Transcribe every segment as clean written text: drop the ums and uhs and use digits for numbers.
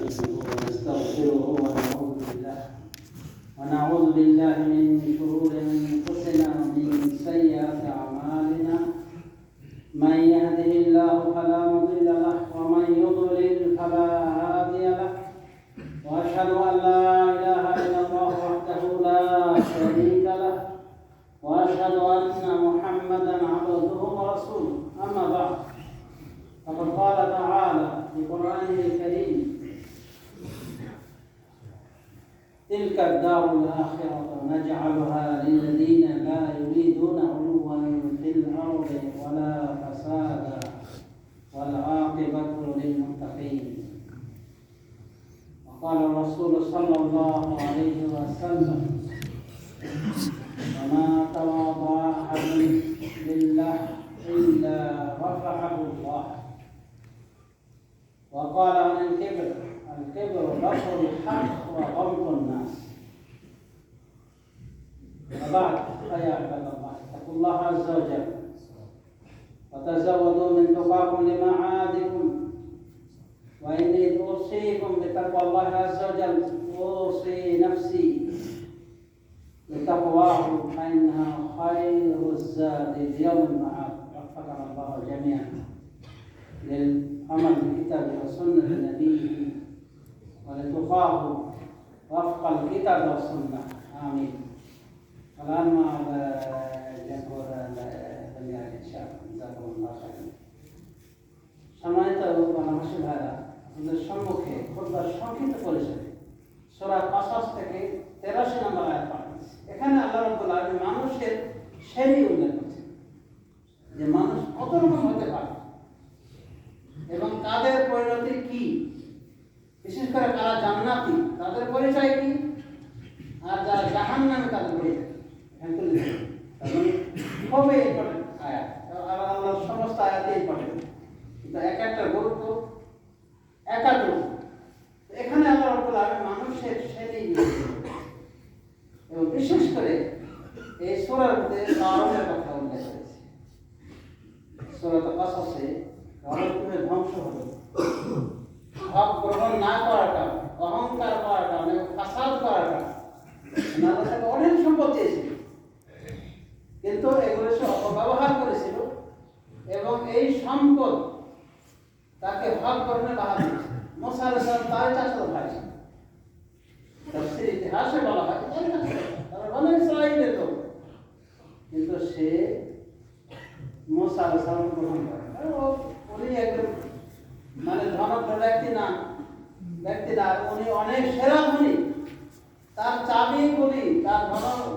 ونستغفره ونعوذ بالله من شرور أنفسنا ومن سيئات أعمالنا من يهده الله فلا مضل له ومن يضلل فلا هادي له وأشهد أن لا إله إلا الله وحده لا شريك له وأشهد أن محمدا عبده ورسوله أما بعد فقد قال تعالى في قرآنه الكريم تلك الدار الآخرة نجعلها للذين لا يريدون علوا في الأرض ولا فسادا والعاقبة للمتقين. وقال الرسول صلى الله عليه وسلم وما تواضع أحد لله إلا رفعه الله. وقال عن الكبر بطر الحق وغمط الناس. وبعد فيا عباد الله اتقوا الله عز وجل وتزودوا من تقاكم لمعادكم وإني أوصيكم بتقوى الله عز وجل أوصي نفسي بتقواه فإنها خير الزاد ليوم المعاد. وفقنا الله جميعا للعمل بكتاب وسنة نبيه ولتقاه وفق الكتاب والسنة. آمين. الآن مع الجمهور الجميع إن شاء الله. جزاكم الله خيرا. সম্মানিত বাংলাভাষী ভাইরা, আপনাদের সম্মুখে খুতবার সংক্ষিপ্ত পরিচয় সূরা কাসাস থেকে 83 নম্বর আয়াত পাঠ করেছি। এখানে আল্লাহ রাব্বুল আলামিন মানুষের শ্রেণী উল্লেখ করেছেন যে মানুষ কত রকম হতে পারে এবং তাদের পরিণতি কি, বিশেষ করে যারা জান্নাতি তাদের পরিচয় কি আর যারা জাহান্নামী তাদের পরিচয় খুবই ইম্পর্টেন্ট আয়াত। আল্লাহর সমস্ত আয়াতই ইম্পর্টেন্ট, কিন্তু এক একটা গুরুত্ব একাধিক। এখানে আল্লাহ রাব্বুল আলামিন মানুষের শ্রেণী এবং বিশেষ করে এই সূরার মধ্যে কারণের কথা উল্লেখ করেছে। সূরা কাসাসে রণভূমির ধ্বংস হলো হক গ্রহণ না করার কারণে, অহংকার করার কারণে, ফাসাদ করার কারণে। আল্লাহ তাকে অনেক সম্পদ দিয়েছিল, কিন্তু এগুলো সে অপব্যবহার করেছিল এবং এই সম্পদ তাকে হক গ্রহণে বাধা দিয়েছে। মুসা আলাইহিস সালাম তার চাচাতো ভাই, তাফসীর ইতিহাসে বলা হয় তারা বনী ইসরাঈলের লোক, কিন্তু সে মুসা আলাইহিস সালাম গ্রহণ করে। উনি একজন মানে ধনঢাল ব্যক্তি না, উনি অনেক সেরা ধনী। তার চাবিগুলি, তার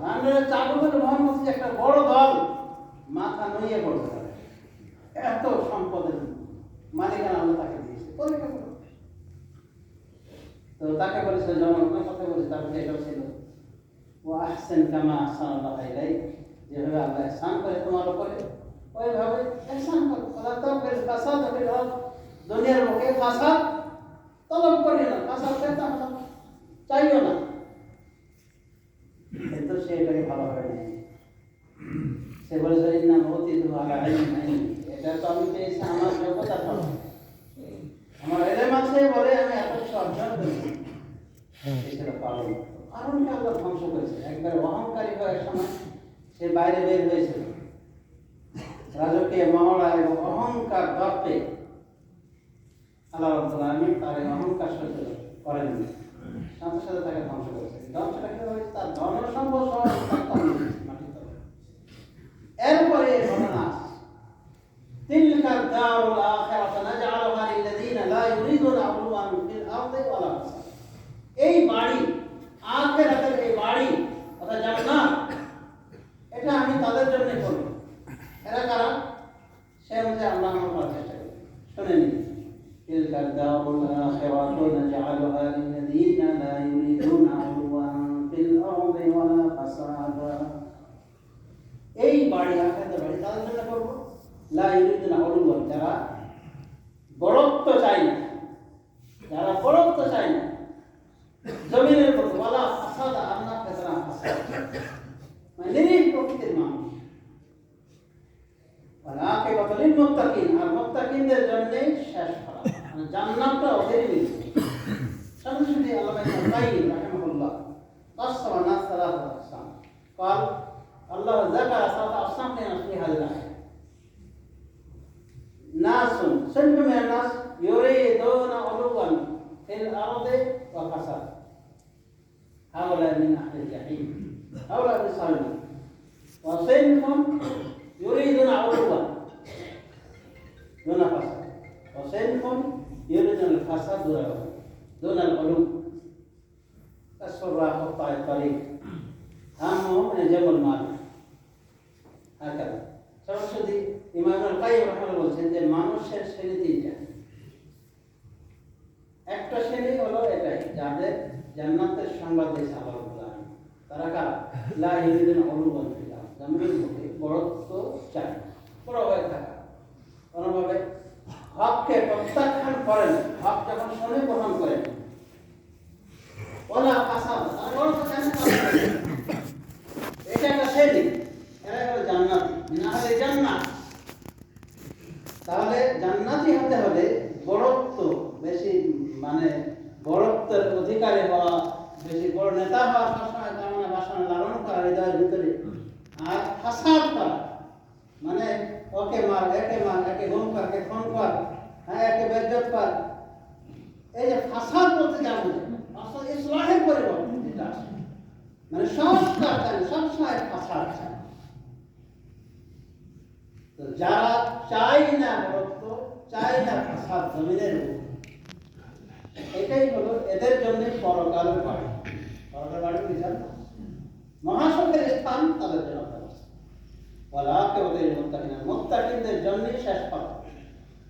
ভান্ডারের চাবিগুলি বহন করছে একটা বড় দল, মাথা নুইয়ে পড়তে পারে। এত সম্পদের মালিকানা আল্লাহ তাকে দিয়েছে। তো তাকে বলেছিল, জনগণের কথা বলেছে, তার মধ্যে এটাও ছিল ও আহসান কামা আহসানাল্লাহু ইলাইক, যেভাবে আল্লাহ ইহসান করে তোমার উপরে ওইভাবে ইহসান করো। আল্লাহ তাআলা ফাসাদ ফিল আরদ, দুনিয়ার বুকে ফাসাদ তলব করি না, ফাসাদ পেতে আমরা চাইও না। কিন্তু সে এটাকে ভালোভাবে নেয়। সে বলেছে ইন্না উতীতু আলা ইলমি, এটা তো আমি পেয়েছি আমার যোগ্যতার ফলে, আমার ইলম আছে বলে আমি এত কিছু অর্জন করেছি। সেটা পারো কারণকে আল্লাহ ধ্বংস করেছে। একবার অহংকারী হয়ে এক সময় সে বাইরে বের হয়েছিল রাজকীয় মহড়া এবং অহংকার দর্পে। আল্লাহ রাব্বুল আলামিন তার অহংকার সহ্য করেননি, সাথে সাথে তাকে ধ্বংস করেছে। ধ্বংসটা কি হয়েছে? তার ধন সম্পদ সহ মাটির তলে। এরপরে ঘটনা তিলকা দারুল আখিরাতু নাজআলুহা লিল্লাযিনা লা ইউরিদুনা উলুওয়ান ফিল আরদি ওয়ালা ফাসাদ। এই বাড়ি, আখিরাতের এই বাড়ি অর্থাৎ জান্নাত, এটা আমি তাদের জন্য করব। এরা কারা? সে অনুযায়ী আল্লাহ আমার চেষ্টা করি। শুনে নিন, তিলকা দারুল আখিরাতু নাজআলুহা লিল্লাযিনা লা ইউরিদুনা উলুওয়ান ফিল আরদি ওয়ালা ফাসাদা। এই বাড়ি, আখিরাতের বাড়ি তাদের জন্য করব। লা ইউরিদুনা উলুওয়ান, যারা বড়ত্ব চায় না, যারা বড়ত্ব চায় না জমিনের উপর, ওয়ালা ফাসাদা, আল্লাহ ফেতনা ফাসাদ, মানে নিরীহ প্রকৃতির মানুষ। আর আকিবাতুল লিল মুত্তাকিন, আর মুত্তাকিনদের জন্য শেষ ফল, মানে জান্নাতটা ওদেরই মিলবে। القيم رحمه الله قسم الناس ثلاثة أقسام. قال الله ذكر ثلاثة أقسام في هذه الآية. ناس صنف من الناس يريدون علوا في الأرض وفساد، هؤلاء من أهل الجحيم، هؤلاء الصالحين. وصنف يريدون علوا دون فساد، وصنف يريدون الفساد دون العلو. السراح قطاع الطريق همهم من جمع المال هكذا. সরাসরি ইমাম আল কাইয়িম রাহিমাহুল্লাহ বলছেন যে মানুষের শ্রেণী তিনটা। একটা শ্রেণী হলো এটাই, যাদের জান্নাতের সংবাদ দিয়েছে আল্লাহ রাব্বুল আলামিন। তারা কারা? লা ইউরিদুন উলুওয়ান ফিল আরদ, জমিনের মধ্যে বড়ত্ব চায়, বড় হয়ে থাকা, কোনোভাবে হককে প্রত্যাখ্যান করেন, হক যখন শোনে গ্রহণ করেন। ওলা ফাসাদ, আর বড় চায় না। এটা একটা শ্রেণী, এরা হলো জান্নাতি, মিন আহলি জান্নাত। তাহলে জান্নাতি হতে হলে বড়ত্ব বেশি, মানে বড়ত্বের অধিকারী হওয়া, বেশি বড় নেতা হওয়া, সবসময় কামনা বাসনা লালন করা হৃদয়ের ভিতরে। আর ফাসাদ করা মানে ওকে মার, একে গুম কর, একে খুন কর, হ্যাঁ একে বেজ্জত কর। এই যে ফাসাদ বলতে যা বোঝে, আসলে ইসলাহের পরিবর্তন যেটা আছে, মানে সংস্কার চায়, সবসময় ফাসাদ চায়। তো যারা চাই না বড়ত্ব, চাই না ফাসাদ জমিনের উপর, এটাই হলো এদের জন্য পরকালের বাড়ি। পরকালের বাড়ি বুঝছেন না? মহাসুখের স্থান তাদের জন্য ব্যবস্থা। বলা কে ওদের মুত্তাকিনদের জন্য শেষ পাওয়া।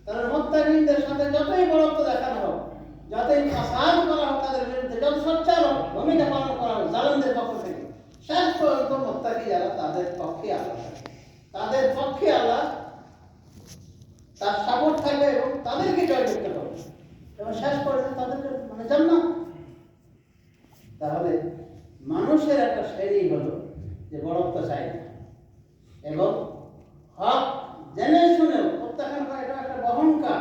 কারণ মুত্তাকিনদের সাথে যতই বড়ত্ব দেখানো হোক, যতই ফাসাদ করা হোক তাদের বিরুদ্ধে, যত সোচ্চার হোক, ভূমিকা পালন করা হোক জালেমদের পক্ষ থেকে, শেষ পর্যন্ত মুত্তাকি যারা তাদের পক্ষে আল্লাহ, তাদের পক্ষে আল্লাহ তার সাপোর্ট থাকবে এবং তাদেরকে জয় করতে হবে এবং শেষ পর্যন্ত তাদের মানে জান্নাত। তাহলে মানুষের একটা শ্রেণী হলো যে বড়ত্ব চাই না এবং হক জেনে শুনেও প্রত্যাখ্যান করা, এটা একটা অহংকার।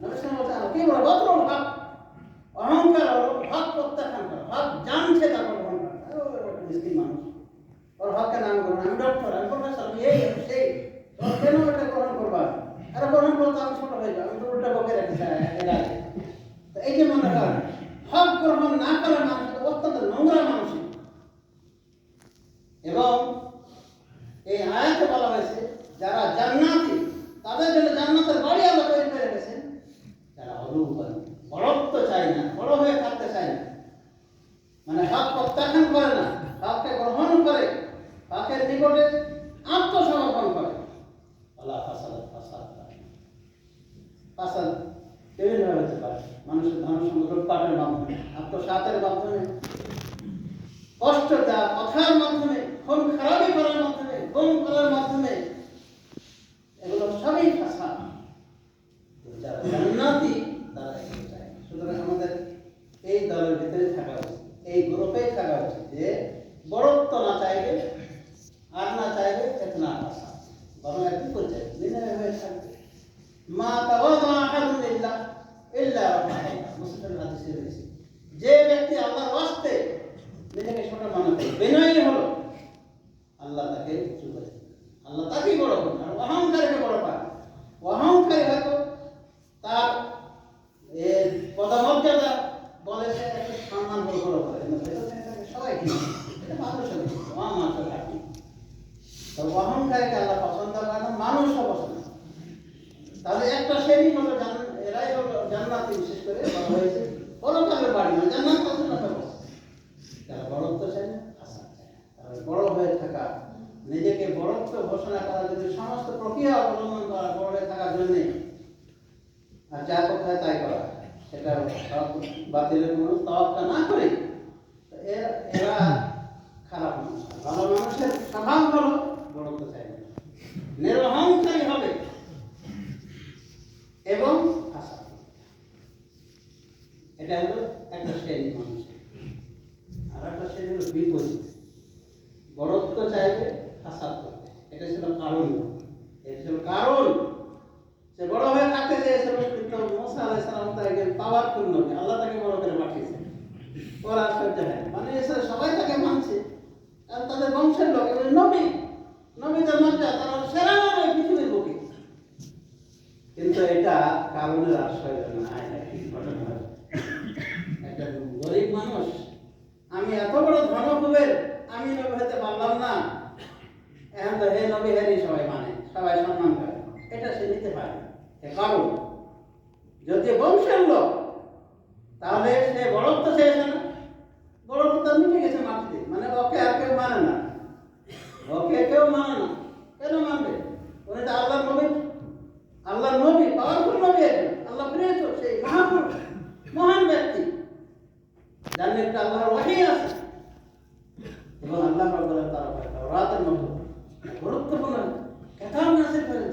নবীন বলতে কি বলে বদরুল হক, অহংকার হলো হক প্রত্যাখ্যান করা। হক জানছে তারপর অহংকার, মিষ্টি মানুষ, ওর হককে নাম করুন, আমি ডক্টর, আমি প্রফেসর, আমি এই সেই, কেন এটা গ্রহণ করবা? আরে গ্রহণ করতে আমি ছোট হয়ে যাবো, আমি তো উল্টা বকে রেখেছি এর আগে। তো এই যে মনে করেন হক গ্রহণ না করা মানুষ অত্যন্ত নোংরা মানুষ। এবং এই আয়াতে বলা হয়েছে যারা জান্নাতি তাদের জন্য জান্নাতের বাড়ি আল্লাহ তৈরি করে রেখেছেন, যারা অলৌকিক বড়ত্ব চায় না, বড় হয়ে থাকতে চায় না, মানে হক প্রত্যাখ্যান করে না, হককে গ্রহণ করে, হকের নিকটে আত্মসমর্পণ করে। আল্লাহ ফাসাদ ফাসাদ বিভিন্নভাবে হতে পারে, মানুষের ধন সম্পদ লুটপাটের মাধ্যমে, আত্মসাতের মাধ্যমে, কষ্ট দেওয়া কথার মাধ্যমে, খুন খারাপি করার মাধ্যমে, গুম করার মাধ্যমে, এগুলো সবই ফাসাদ। যারা জান্নাতি তারা এগুলো চায়। সুতরাং আমাদের এই দলের ভিতরে থাকা উচিত, এই গ্রুপে থাকা উচিত যে বড়ত্ব না চাইবে আর না চাইবে এতনা ফাসাদ, বরং একটু করে চাইবে, বিনয় হয়ে থাকবে। মা তাওয়াদা আহাদুন ইল্লা রাফাআল্লাহ, মুসলিমের হাদিসে রয়েছে, যে ব্যক্তি আল্লাহর ওয়াস্তে নিজেকে ছোট মনে করে, বিনয়ী হলো, আল্লাহ তাকে উঁচু করে, আল্লাহ তাকেই বড় করেন। আর অহংকারীকে বড় পায়। অহংকারী হয়তো তার পদমর্যাদা বলে সে একটু সম্মান বড় করে, সবাই এটা মানুষের থাকে। তো অহংকারীকে আল্লাহ পছন্দ করে না, মানুষও পছন্দ। তাহলে একটা শ্রেণী হলো এরাই হলো জান্নাতি, বিশেষ করে বলা হয়েছে পরকালের বাড়ি, মানে জান্নাত যারা বড়ত্ব চায় না, ফাসাদ চায় না। তাহলে বড় হয়ে থাকা, নিজেকে বড়ত্ব ঘোষণা করা, যদি সমস্ত প্রক্রিয়া অবলম্বন করা বড় হয়ে থাকার জন্যে, আর যা কোথায় তাই করা, সেটা বাতিলের কোনো তাওয়াক্কা না করে, এরা খারাপ মানুষ। ভালো মানুষের স্বভাব হলো বড়ত্ব চাই না, নিরহংকারী হবে এবং ফাসাদ। এটা হলো একটা শ্রেণী মানুষ। আর একটা শ্রেণী হলো বিপরীত, বড়ত্ব চাইবে, ফাসাদ করবে। এটা ছিল কারণ, এটা ছিল কারণ সে বড় হয়ে থাকতে চেয়েছিল, কিন্তু মুসা আলাইহিস সালাম তার একজন পাওয়ারফুল নবী, আল্লাহ তাকে বড় করে পাঠিয়েছেন। ওরা না, এটা কি ঘটনা? একটা গরিব মানুষ, আমি এত বড় ধনকুবের, আমি নবী হতে পারলাম না, এখন তো হে নবী হেরি সবাই মানে, সবাই সম্মান করে, এটা সে নিতে পারে। কারণ যদি বংশের লোক, তাহলে সে বড়ত্ব চেয়েছে না, বড়ত্ব তো মিটে গেছে মাটিতে, মানে ওকে আর কেউ মানে না, ওকে কেউ মানে না। কেন মানবে? উনি তো আল্লাহর নবী, আল্লাহর নবী, পাওয়ারফুল নবী, একজন আল্লাহ প্রেরিত সেই মহাপুরুষ, মহান ব্যক্তি, যার নেতৃত্বে আল্লাহর ওহী আছে এবং আল্লাহ রাব্বুল আলামিন তার তাওরাতের মতো গুরুত্বপূর্ণ কিতাব নাযিল করেন।